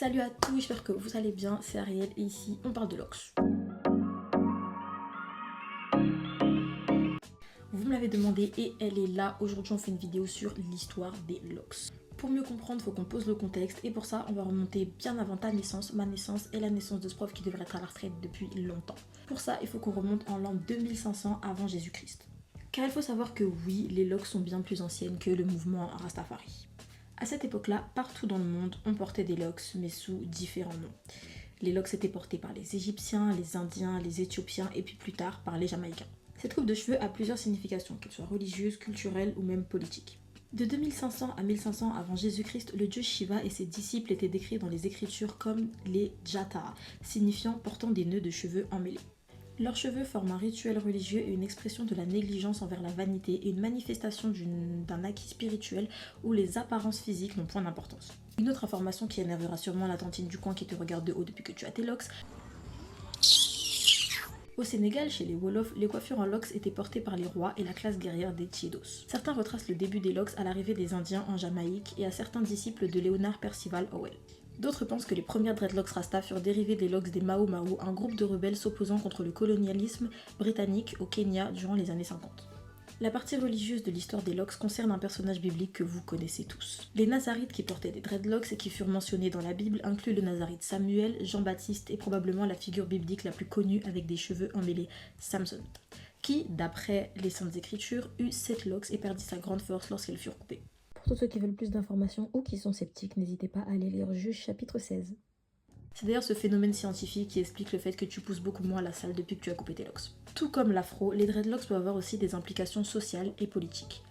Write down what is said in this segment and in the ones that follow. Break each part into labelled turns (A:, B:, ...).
A: Salut à tous, j'espère que vous allez bien, c'est Ariel et ici on parle de locks. Vous me l'avez demandé et elle est là. Aujourd'hui on fait une vidéo sur l'histoire des locks. Pour mieux comprendre, il faut qu'on pose le contexte et pour ça on va remonter bien avant ta naissance, ma naissance et la naissance de ce prof qui devrait être à la retraite depuis longtemps. Pour ça il faut qu'on remonte en l'an 2500 avant Jésus-Christ. Car il faut savoir que oui, les locks sont bien plus anciennes que le mouvement Rastafari. À cette époque-là, partout dans le monde, on portait des locks, mais sous différents noms. Les locks étaient portés par les Égyptiens, les Indiens, les Éthiopiens et puis plus tard par les Jamaïcains. Cette coupe de cheveux a plusieurs significations, qu'elles soient religieuses, culturelles ou même politiques. De 2500 à 1500 avant Jésus-Christ, le dieu Shiva et ses disciples étaient décrits dans les écritures comme les Jata, signifiant portant des nœuds de cheveux emmêlés. Leurs cheveux forment un rituel religieux et une expression de la négligence envers la vanité et une manifestation d'un acquis spirituel où les apparences physiques n'ont point d'importance. Une autre information qui énervera sûrement la tantine du coin qui te regarde de haut depuis que tu as tes locks. Au Sénégal, chez les Wolofs, les coiffures en locks étaient portées par les rois et la classe guerrière des Tiedos. Certains retracent le début des locks à l'arrivée des Indiens en Jamaïque et à certains disciples de Leonard Percival Howell. D'autres pensent que les premières dreadlocks Rasta furent dérivées des locks des Mau Mau, un groupe de rebelles s'opposant contre le colonialisme britannique au Kenya durant les années 50. La partie religieuse de l'histoire des locks concerne un personnage biblique que vous connaissez tous. Les Nazarites qui portaient des dreadlocks et qui furent mentionnés dans la Bible incluent le Nazarite Samuel, Jean-Baptiste et probablement la figure biblique la plus connue avec des cheveux emmêlés, Samson, qui, d'après les Saintes Écritures, eut 7 locks et perdit sa grande force lorsqu'elles furent coupées. Pour tous ceux qui veulent plus d'informations ou qui sont sceptiques, n'hésitez pas à aller lire Juge chapitre 16. C'est d'ailleurs ce phénomène scientifique qui explique le fait que tu pousses beaucoup moins à la salle depuis que tu as coupé tes locks. Tout comme l'afro, les dreadlocks peuvent avoir aussi des implications sociales et politiques.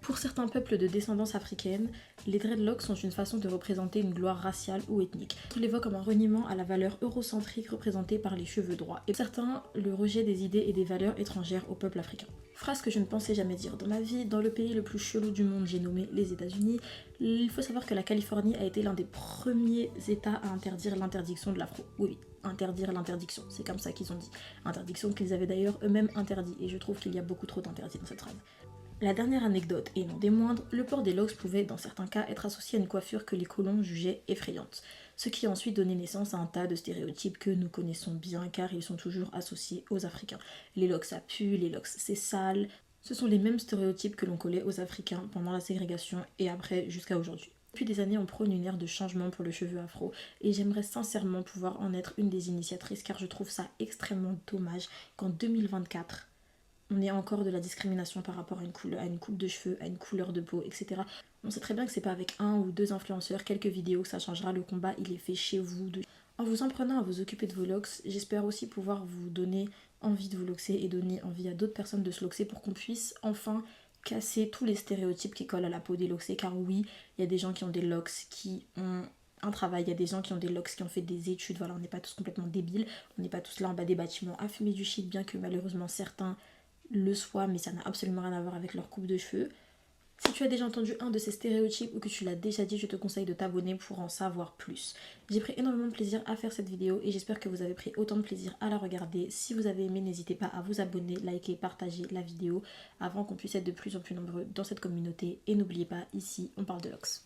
A: Pour certains peuples de descendance africaine, les dreadlocks sont une façon de représenter une gloire raciale ou ethnique. On les voit comme un reniement à la valeur eurocentrique représentée par les cheveux droits, et certains le rejet des idées et des valeurs étrangères au peuple africain. Phrase que je ne pensais jamais dire dans ma vie, dans le pays le plus chelou du monde, j'ai nommé les États-Unis. Il faut savoir que la Californie a été l'un des premiers États à interdire l'interdiction de l'afro. Oui, interdire l'interdiction, c'est comme ça qu'ils ont dit. Interdiction qu'ils avaient d'ailleurs eux-mêmes interdit, et je trouve qu'il y a beaucoup trop d'interdits dans cette phrase. La dernière anecdote, et non des moindres, le port des locks pouvait dans certains cas être associé à une coiffure que les colons jugeaient effrayante, ce qui a ensuite donné naissance à un tas de stéréotypes que nous connaissons bien car ils sont toujours associés aux Africains. Les locks ça pue, les locks c'est sale, ce sont les mêmes stéréotypes que l'on collait aux Africains pendant la ségrégation et après jusqu'à aujourd'hui. Depuis des années on prône une ère de changement pour le cheveu afro et j'aimerais sincèrement pouvoir en être une des initiatrices car je trouve ça extrêmement dommage qu'en 2024 on est encore de la discrimination par rapport à une coupe de cheveux, à une couleur de peau, etc. On sait très bien que c'est pas avec un ou deux influenceurs, quelques vidéos que ça changera. Le combat, il est fait chez vous. En vous en prenant à vous occuper de vos locks, j'espère aussi pouvoir vous donner envie de vous loxer et donner envie à d'autres personnes de se loxer pour qu'on puisse enfin casser tous les stéréotypes qui collent à la peau des loxés. Car oui, il y a des gens qui ont des locks qui ont un travail, il y a des gens qui ont des locks qui ont fait des études, voilà, on n'est pas tous complètement débiles, on n'est pas tous là en bas des bâtiments à fumer du shit, bien que malheureusement certains le soient, mais ça n'a absolument rien à voir avec leur coupe de cheveux. Si tu as déjà entendu un de ces stéréotypes ou que tu l'as déjà dit, je te conseille de t'abonner pour en savoir plus. J'ai pris énormément de plaisir à faire cette vidéo et j'espère que vous avez pris autant de plaisir à la regarder. Si vous avez aimé, n'hésitez pas à vous abonner, liker, partager la vidéo avant qu'on puisse être de plus en plus nombreux dans cette communauté. Et n'oubliez pas, ici, on parle de locks.